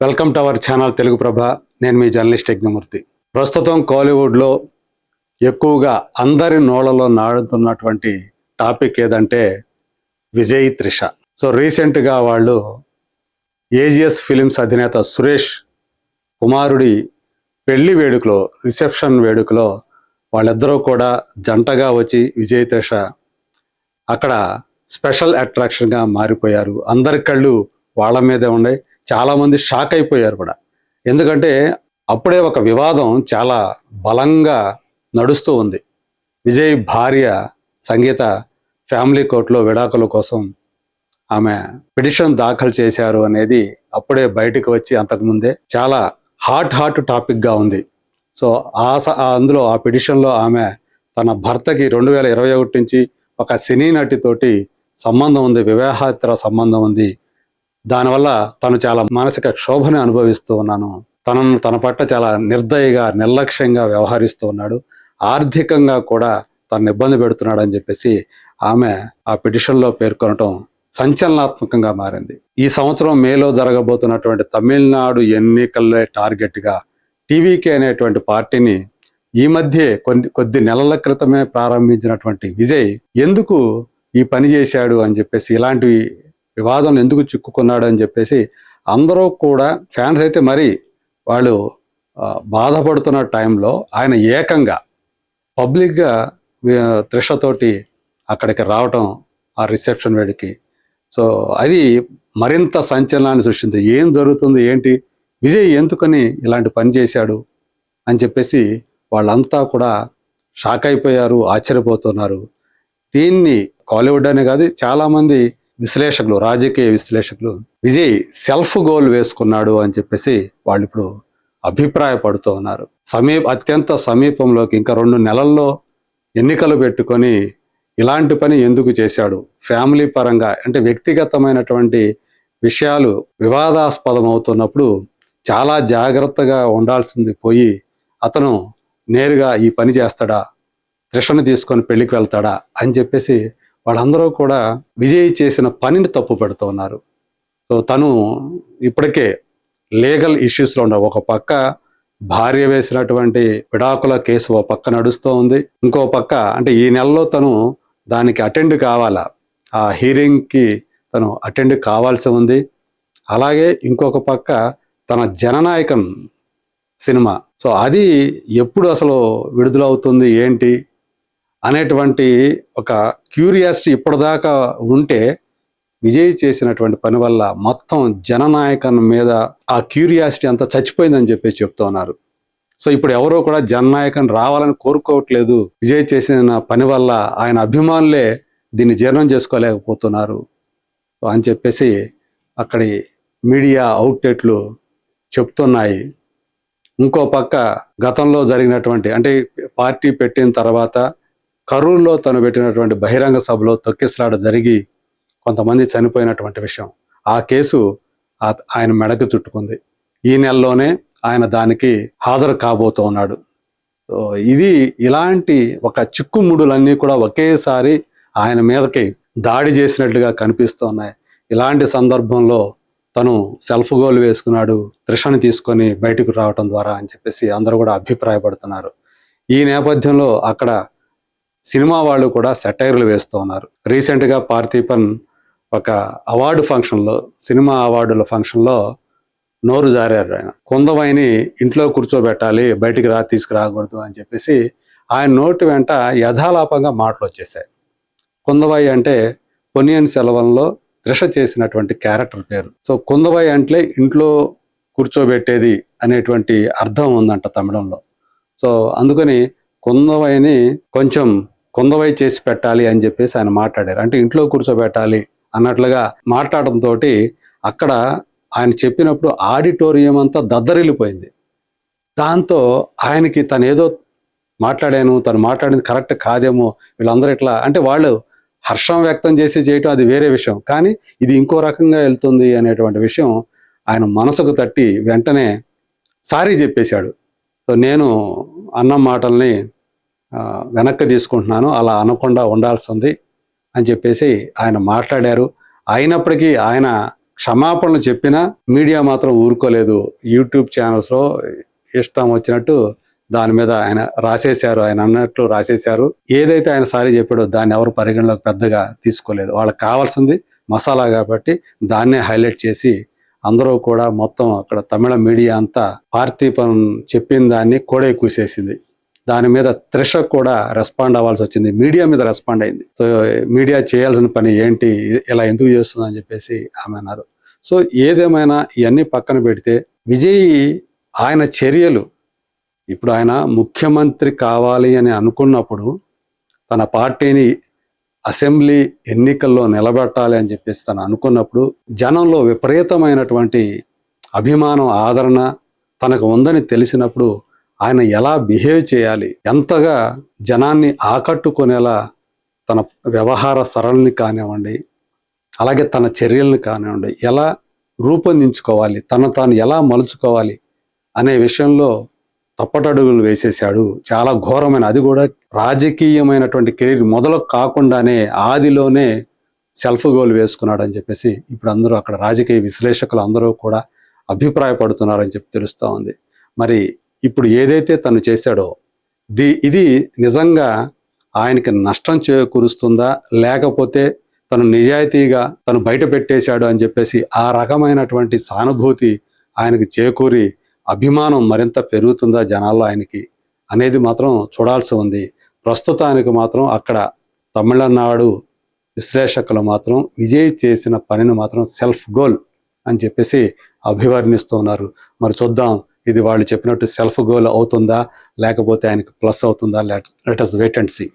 Welcome to our channel Telugu Prabha. నేను మీ journalist Yagnamurthy. ప్రస్తుతం కోలీవుడ్లో ఎక్కువగా అందరి నోళ్లలో నాడుతున్నటువంటి టాపిక్ ఏదంటే విజయ్ త్రిష. సో రీసెంట్గా వాళ్ళు ఏజిఎస్ ఫిలిమ్స్ అధినేత సురేష్ కుమారుడి పెళ్లి వేడుకలో, రిసెప్షన్ వేడుకలో వాళ్ళిద్దరూ కూడా జంటగా వచ్చి విజయ్ త్రిష అక్కడ స్పెషల్ అట్రాక్షన్గా మారిపోయారు. అందరి కళ్ళు వాళ్ళ మీదే ఉన్నాయి. చాలామంది షాక్ అయిపోయారు కూడా. ఎందుకంటే అప్పుడే ఒక వివాదం చాలా బలంగా నడుస్తూ ఉంది. విజయ్ భార్య సంగీత ఫ్యామిలీ కోర్టులో విడాకుల కోసం ఆమె పిటిషన్ దాఖలు చేశారు అనేది అప్పుడే బయటకు వచ్చి అంతకుముందే చాలా హాట్ టాపిక్గా ఉంది. సో అందులో ఆ పిటిషన్లో ఆమె తన భర్తకి 2021 నుంచి ఒక సినీ నటితోటి సంబంధం ఉంది, వివాహేతర సంబంధం ఉంది, దానివల్ల తను చాలా మానసిక క్షోభని అనుభవిస్తూ ఉన్నాను, తన పట్ల చాలా నిర్దయగా నిర్లక్ష్యంగా వ్యవహరిస్తూ ఉన్నాడు, ఆర్థికంగా కూడా తనను ఇబ్బంది పెడుతున్నాడు అని చెప్పేసి ఆమె ఆ పిటిషన్లో పేర్కొనటం సంచలనాత్మకంగా మారింది. ఈ సంవత్సరం మేలో జరగబోతున్నటువంటి తమిళనాడు ఎన్నికల్లో టార్గెట్గా టీవీకే అనేటువంటి పార్టీని ఈ మధ్య కొద్ది నెలల క్రితమే ప్రారంభించినటువంటి విజయ్ ఎందుకు ఈ పని చేశాడు అని చెప్పేసి, ఇలాంటి వివాదం ఎందుకు చిక్కుకున్నాడు అని చెప్పేసి అందరూ కూడా ఫ్యాన్స్ అయితే మరి వాళ్ళు బాధపడుతున్న టైంలో ఆయన ఏకంగా పబ్లిక్గా త్రిషతోటి అక్కడికి రావటం ఆ రిసెప్షన్ వేడికి. సో అది మరింత సంచలనాన్ని సృష్టించింది. ఏం జరుగుతుంది, ఏంటి, విజయ్ ఎందుకని ఇలాంటి పని చేశాడు అని చెప్పేసి వాళ్ళంతా కూడా షాక్ అయిపోయారు, ఆశ్చర్యపోతున్నారు. దీన్ని కాలీవుడ్ అనే కాదు, చాలామంది విశ్లేషకులు, రాజకీయ విశ్లేషకులు విజయ్ సెల్ఫ్ గోల్ వేసుకున్నాడు అని చెప్పేసి వాళ్ళు ఇప్పుడు అభిప్రాయపడుతూ ఉన్నారు. అత్యంత సమీపంలోకి ఇంకా 2 నెలల్లో ఎన్నికలు పెట్టుకొని ఇలాంటి పని ఎందుకు చేశాడు, ఫ్యామిలీ పరంగా అంటే వ్యక్తిగతమైనటువంటి విషయాలు వివాదాస్పదం అవుతున్నప్పుడు చాలా జాగ్రత్తగా ఉండాల్సింది పోయి అతను నేరుగా ఈ పని చేస్తాడా, త్రిషను తీసుకొని పెళ్లికి వెళ్తాడా అని చెప్పేసి వాళ్ళందరూ కూడా విజయ్ చేసిన పనిని తప్పు పెడుతూ ఉన్నారు. సో తను ఇప్పటికే లీగల్ ఇష్యూస్లో ఉన్నారు. ఒక పక్క భార్య వేసినటువంటి విడాకుల కేసు ఒక పక్క నడుస్తూ ఉంది, ఇంకో పక్క అంటే ఈ నెలలో తను దానికి అటెండ్ కావాలా, ఆ హీరింగ్కి తను అటెండ్ కావాల్సి ఉంది. అలాగే ఇంకొక పక్క తన జననాయకన్ సినిమా, సో అది ఎప్పుడు అసలు విడుదలవుతుంది ఏంటి అనేటువంటి ఒక క్యూరియాసిటీ ఇప్పటిదాకా ఉంటే విజయ్ చేసినటువంటి పని వల్ల మొత్తం జననాయకన్ మీద ఆ క్యూరియాసిటీ అంతా చచ్చిపోయిందని చెప్పేసి చెప్తూ ఉన్నారు. సో ఇప్పుడు ఎవరో కూడా జననాయకన్ రావాలని కోరుకోవట్లేదు. విజయ్ చేసిన పని వల్ల ఆయన అభిమానులే దీన్ని జీర్ణం చేసుకోలేకపోతున్నారు సో అని చెప్పేసి అక్కడి మీడియా అవుట్లెట్లు చెప్తున్నాయి. ఇంకో పక్క గతంలో జరిగినటువంటి అంటే పార్టీ పెట్టిన తర్వాత కరూర్లో తను పెట్టినటువంటి బహిరంగ సభలో తొక్కిసలాట జరిగి కొంతమంది చనిపోయినటువంటి విషయం, ఆ కేసు ఆయన మెడకు చుట్టుకుంది. ఈ నెలలోనే ఆయన దానికి హాజరు కాబోతూ ఉన్నాడు. సో ఇది ఇలాంటి ఒక చిక్కుముడులన్నీ కూడా ఒకేసారి ఆయన మీదకి దాడి చేసినట్లుగా కనిపిస్తూ ఉన్నాయి. ఇలాంటి సందర్భంలో తను సెల్ఫ్ గోల్ వేసుకున్నాడు త్రిషని తీసుకొని బయటకు రావటం ద్వారా అని చెప్పేసి అందరూ కూడా అభిప్రాయపడుతున్నారు. ఈ నేపథ్యంలో అక్కడ సినిమా వాళ్ళు కూడా సెటైర్లు వేస్తూ ఉన్నారు. రీసెంట్గా పార్థిపన్ ఒక అవార్డు ఫంక్షన్లో, సినిమా అవార్డుల ఫంక్షన్లో నోరు జారారు. ఆయన కుందవైని ఇంట్లో కూర్చోబెట్టాలి, బయటికి తీసుకురాకూడదు అని చెప్పేసి ఆయన నోటి వెంట యథాలాపంగా మాటలు వచ్చేసాయి. కుందవై అంటే పొన్నియిన్ సెల్వన్లో త్రిష చేసినటువంటి క్యారెక్టర్ పేరు. సో కుందవై అంటే ఇంట్లో కూర్చోబెట్టేది అనేటువంటి అర్థం ఉందంట తమిళంలో. సో అందుకని కుందవైని కొంచెం కుందవై చేసి పెట్టాలి అని చెప్పేసి ఆయన మాట్లాడారు. అంటే ఇంట్లో కూర్చోబెట్టాలి అన్నట్లుగా మాట్లాడడంతో అక్కడ ఆయన చెప్పినప్పుడు ఆడిటోరియం అంతా దద్దరిల్లిపోయింది. దాంతో ఆయనకి తను ఏదో తను మాట్లాడింది కరెక్ట్ కాదేమో, వీళ్ళందరూ ఇట్లా అంటే వాళ్ళు హర్షం వ్యక్తం చేసి చేయటం అది వేరే విషయం, కానీ ఇది ఇంకో రకంగా వెళ్తుంది అనేటువంటి విషయం ఆయన మనసుకు తట్టి వెంటనే సారీ చెప్పేశాడు. సో నేను అన్న మాటల్ని వెనక్కి తీసుకుంటున్నాను, అలా అనకుండా ఉండాల్సింది అని చెప్పేసి ఆయన మాట్లాడారు. అయినప్పటికీ ఆయన క్షమాపణలు చెప్పినా మీడియా మాత్రం ఊరుకోలేదు. యూట్యూబ్ ఛానల్స్లో ఇష్టం వచ్చినట్టు దాని మీద ఆయన రాసేశారు, ఆయన అన్నట్లు రాసేశారు. ఏదైతే ఆయన సారీ చెప్పాడో దాన్ని ఎవరు పరిగణలోకి పెద్దగా తీసుకోలేదు. వాళ్ళకి కావాల్సింది మసాలా కాబట్టి దాన్నే హైలైట్ చేసి అందరూ కూడా మొత్తం అక్కడ తమిళ మీడియా అంతా పార్థిపన్ చెప్పిన దాన్ని కోడే కూసేసింది. దాని మీద త్రిష కూడా రెస్పాండ్ అవ్వాల్సి వచ్చింది, మీడియా మీద రెస్పాండ్ అయింది. సో మీడియా చేయాల్సిన పని ఏంటి, ఇలా ఎందుకు చేస్తుంది అని చెప్పేసి ఆమె అన్నారు. సో ఏదేమైనా ఇవన్నీ పక్కన పెడితే విజయ్ ఆయన చర్యలు, ఇప్పుడు ఆయన ముఖ్యమంత్రి కావాలి అని అనుకున్నప్పుడు తన పార్టీని అసెంబ్లీ ఎన్నికల్లో నిలబెట్టాలి అని చెప్పేసి తను అనుకున్నప్పుడు జనంలో విపరీతమైనటువంటి అభిమానం, ఆదరణ తనకు ఉందని తెలిసినప్పుడు ఆయన ఎలా బిహేవ్ చేయాలి, ఎంతగా జనాన్ని ఆకట్టుకునేలా తన వ్యవహార సరళిని కానివ్వండి, అలాగే తన చర్యలను కానివ్వండి, ఎలా రూపొందించుకోవాలి, తాను ఎలా మలుచుకోవాలి అనే విషయంలో తప్పటడుగులు వేసేశాడు. చాలా ఘోరమైన, అది కూడా రాజకీయమైనటువంటి కెరీర్ మొదలు కాకుండానే ఆదిలోనే సెల్ఫ్ గోల్ వేసుకున్నాడు అని చెప్పేసి ఇప్పుడు అందరూ అక్కడ రాజకీయ విశ్లేషకులు అందరూ కూడా అభిప్రాయపడుతున్నారని చెప్పి తెలుస్తూ ఉంది. మరి ఇప్పుడు ఏదైతే తను చేశాడో ఇది నిజంగా ఆయనకి నష్టం చేకూరుస్తుందా, లేకపోతే తను నిజాయితీగా తను బయట పెట్టేశాడు అని చెప్పేసి ఆ రకమైనటువంటి సానుభూతి ఆయనకి చేకూరి అభిమానం మరింత పెరుగుతుందా జనాల్లో ఆయనకి అనేది మాత్రం చూడాల్సి ఉంది. ప్రస్తుతానికి మాత్రం అక్కడ తమిళనాడు విశ్లేషకులు మాత్రం విజయ్ చేసిన పనిని మాత్రం సెల్ఫ్ గోల్ అని చెప్పేసి అభివర్ణిస్తూ ఉన్నారు. మరి చూద్దాం, ఇది వాళ్ళు చెప్పినట్టు సెల్ఫ్ గోల్ అవుతుందా, లేకపోతే ఆయనకు ప్లస్ అవుతుందా? Let us wait and see.